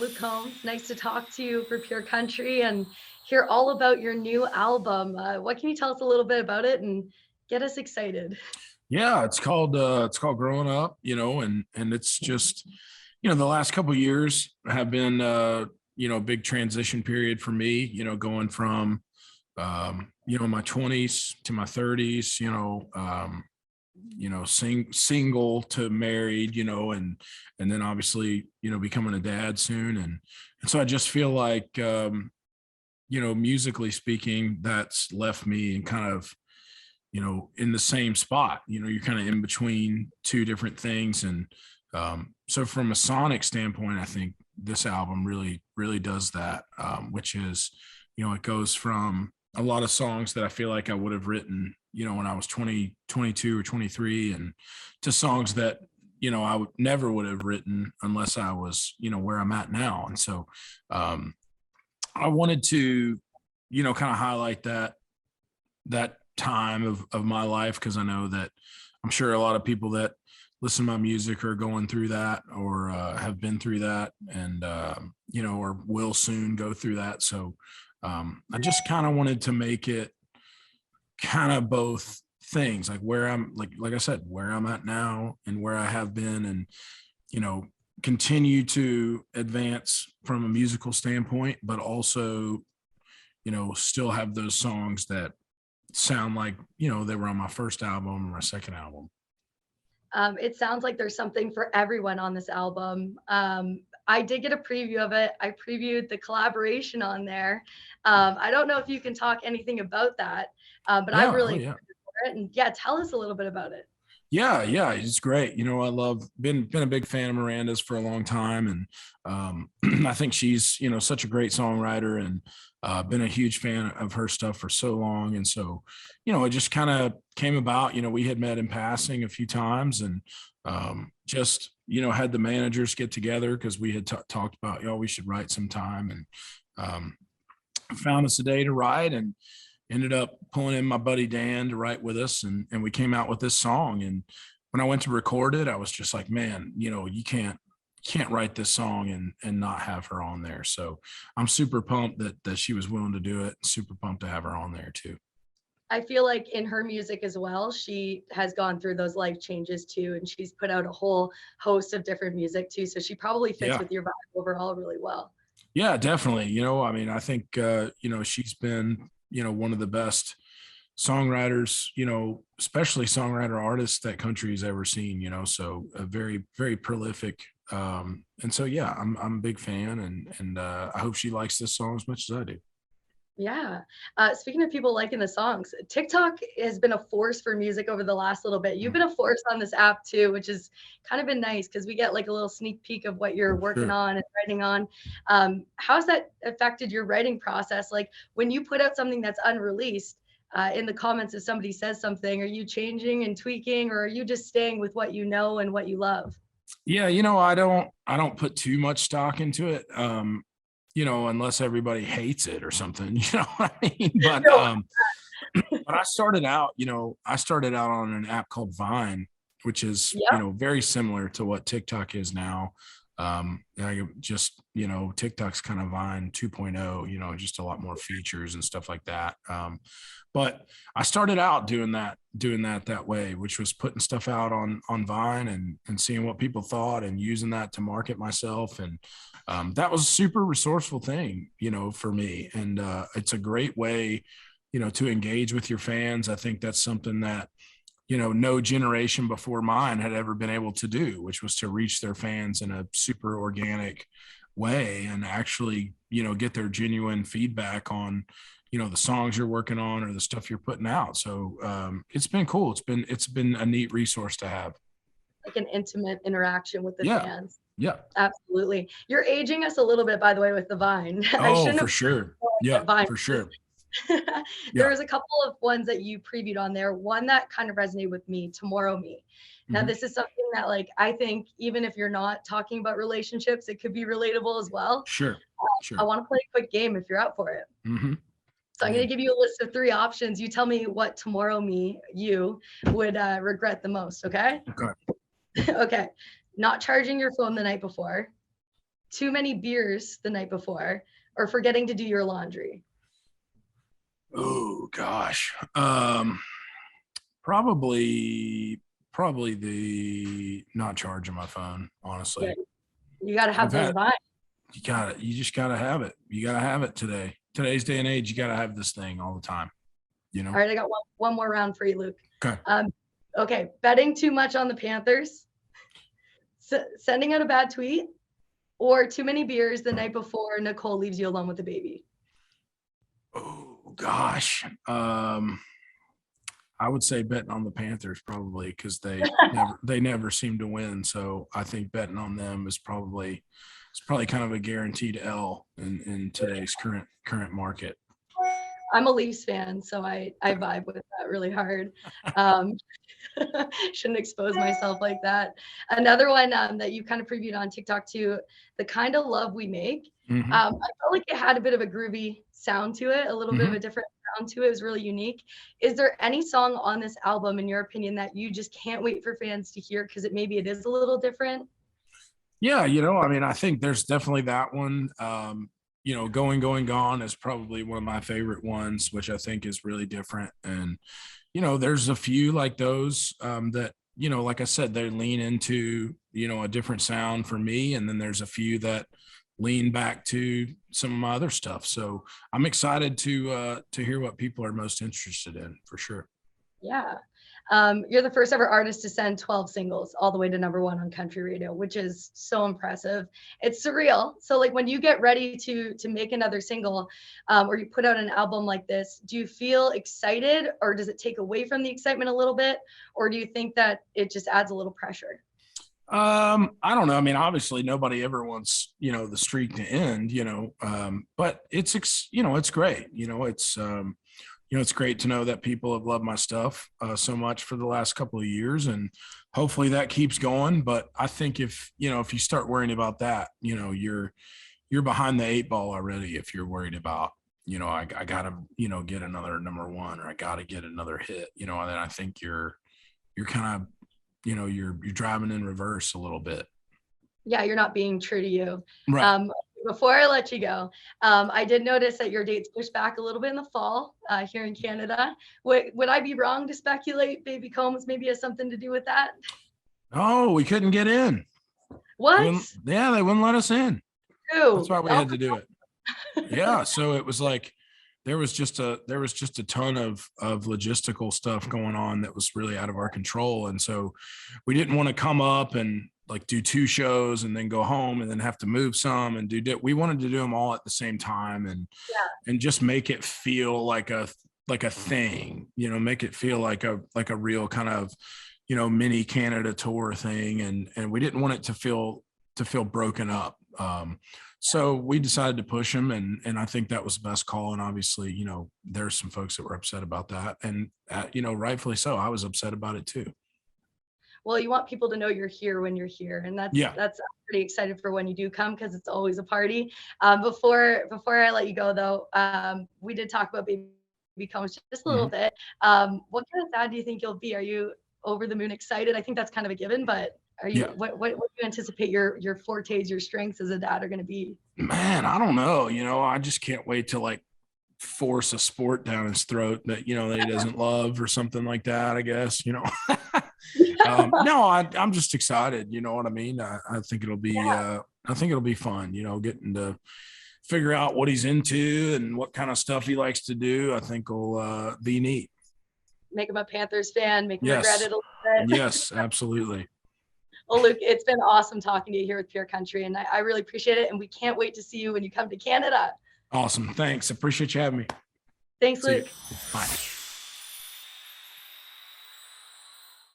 Luke Combs. Nice to talk to you for Pure Country and hear all about your new album. What can you tell us a little bit about it and get us excited? Yeah, it's called Growing Up, and it's just, the last couple of years have been a big transition period for me, going from my 20s to my 30s, single to married, and then obviously, becoming a dad soon. And so I just feel like musically speaking, that's left me in kind of in the same spot. You're kind of in between two different things. And so from a sonic standpoint, I think this album really does that, which is, it goes from a lot of songs that I feel like I would have written, when I was 20, 22 or 23, and to songs that, I would never would have written unless I was, where I'm at now. And so I wanted to, kind of highlight that time of my life, because I know that I'm sure a lot of people that listen to my music are going through that, or have been through that, and or will soon go through that. So I just kind of wanted to make it kind of both things, like where I'm, like I said, where I'm at now and where I have been, and continue to advance from a musical standpoint, but also still have those songs that sound like they were on my first album or my second album. It sounds like there's something for everyone on this album. I did get a preview of it. I previewed the collaboration on there. I don't know if you can talk anything about that, but I'm Yeah, oh really yeah. excited for it. And yeah, tell us a little bit about it. Yeah, it's great. I love been a big fan of Miranda's for a long time, and I think she's such a great songwriter, and been a huge fan of her stuff for so long. And so it just kind of came about. We had met in passing a few times, and just had the managers get together because we had talked about we should write some time, and found us a day to write, and ended up pulling in my buddy Dan to write with us, and we came out with this song. And when I went to record it, I was just like, man, you can't write this song and not have her on there. So I'm super pumped that she was willing to do it. Super pumped to have her on there too. I feel like in her music as well, she has gone through those life changes too, and she's put out a whole host of different music too. So she probably fits Yeah. with your vibe overall really well. Yeah, definitely. I mean, I think, she's been, one of the best songwriters, especially songwriter artists that country has ever seen, so a very, very prolific. And so, yeah, I'm a big fan, and I hope she likes this song as much as I do. Yeah. Speaking of people liking the songs, TikTok has been a force for music over the last little bit. You've been a force on this app too, which has kind of been nice because we get like a little sneak peek of what you're working Sure. on and writing on. How's that affected your writing process? Like when you put out something that's unreleased, in the comments, if somebody says something, are you changing and tweaking, or are you just staying with what you know and what you love? Yeah, I don't put too much stock into it. Unless everybody hates it or something, you know what I mean? But No. but I started out on an app called Vine, which is, Yep. very similar to what TikTok is now. I just, TikTok's kind of Vine 2.0, just a lot more features and stuff like that. But I started out doing that way, which was putting stuff out on Vine, and seeing what people thought and using that to market myself. And that was a super resourceful thing, for me. And it's a great way, to engage with your fans. I think that's something that, no generation before mine had ever been able to do, which was to reach their fans in a super organic way, and actually, get their genuine feedback on, the songs you're working on or the stuff you're putting out. So it's been cool. It's been a neat resource to have. Like an intimate interaction with the Yeah. fans. Yeah. Absolutely. You're aging us a little bit, by the way, with the Vine. I Oh, shouldn't for have sure. what Yeah, Vine for is. sure. There Yeah. was a couple of ones that you previewed on there. One that kind of resonated with me, Tomorrow Me. Now, Mhm. this is something that, like, I think even if you're not talking about relationships, it could be relatable as well. Sure. I Sure. want to play a quick game if you're up for it. Hmm. So I'm I going to am. give you a list of three options. You tell me what Tomorrow Me you would regret the most. Okay. Okay. Okay. Not charging your phone the night before, too many beers the night before, or forgetting to do your laundry? Oh gosh. Probably the not charging my phone, Yeah, honestly. you got to have I've those had vibes. you just gotta have it. You gotta have it today. Today's day and age, you gotta have this thing all the time, you All know? right, I got one more round for you, Luke. Okay. Um, okay, betting too much on the Panthers, sending out a bad tweet, or too many beers the night before Nicole leaves you alone with the baby? Oh gosh. I would say betting on the Panthers probably because they never seem to win. So I think betting on them is probably kind of a guaranteed L in today's current market. I'm a Leafs fan, so I vibe with that really hard. Um, shouldn't expose myself like that. Another one that you kind of previewed on TikTok too, the kind of love we make. Mm-hmm. I felt like it had a bit of a groovy sound to it, a little bit of Mm-hmm. a different sound to it. It was really unique. Is there any song on this album, in your opinion, that you just can't wait for fans to hear because it is a little different? Yeah, I mean, I think there's definitely that one. Going, gone is probably one of my favorite ones, which I think is really different. And, there's a few like those that, like I said, they lean into, a different sound for me. And then there's a few that lean back to some of my other stuff. So I'm excited to hear what people are most interested in for sure. Yeah. You're the first ever artist to send 12 singles all the way to #1 on country radio, which is so impressive. It's surreal. So like when you get ready to make another single, or you put out an album like this, do you feel excited, or does it take away from the excitement a little bit? Or do you think that it just adds a little pressure? I don't know. I mean, obviously nobody ever wants, the streak to end, but it's great. It's great to know that people have loved my stuff so much for the last couple of years, and hopefully that keeps going. But I think if you start worrying about that, you're behind the eight ball already. If you're worried about, I gotta, get another #1, or I gotta get another hit, and then I think you're kind of, you're driving in reverse a little bit. Yeah, you're not being true to you. Right. Before I let you go, I did notice that your date's pushed back a little bit in the fall here in Canada. Would I be wrong to speculate Baby Combs maybe has something to do with that? Oh, we couldn't get in. What? They wouldn't let us in. Who? That's why we had to do it. Yeah. So it was like there was just a ton of logistical stuff going on that was really out of our control. And so we didn't want to come up and like do 2 shows and then go home and then have to move some and we wanted to do them all at the same time and just make it feel like a thing, make it feel like a real kind of, mini Canada tour thing. And we didn't want it to feel broken up. So we decided to push him, and I think that was the best call. And obviously, there's some folks that were upset about that, and rightfully so. I was upset about it too. Well, you want people to know you're here when you're here, and that's I'm pretty excited for when you do come because it's always a party. Before I let you go though, we did talk about Baby Combs just a little bit. What kind of dad do you think you'll be? Are you over the moon excited? I think that's kind of a given, but are you what do you anticipate your fortes, your strengths as a dad are going to be? Man, I don't know. I just can't wait to like force a sport down his throat that that he doesn't love or something like that, I guess. No, I'm just excited. You know what I mean? I think it'll be fun, getting to figure out what he's into and what kind of stuff he likes to do. I think will be neat. Make him a Panthers fan, make him regret it a little bit. Yes, absolutely. Well, Luke, it's been awesome talking to you here with Pure Country, and I really appreciate it. And we can't wait to see you when you come to Canada. Awesome. Thanks. Appreciate you having me. Thanks, Luke. Bye.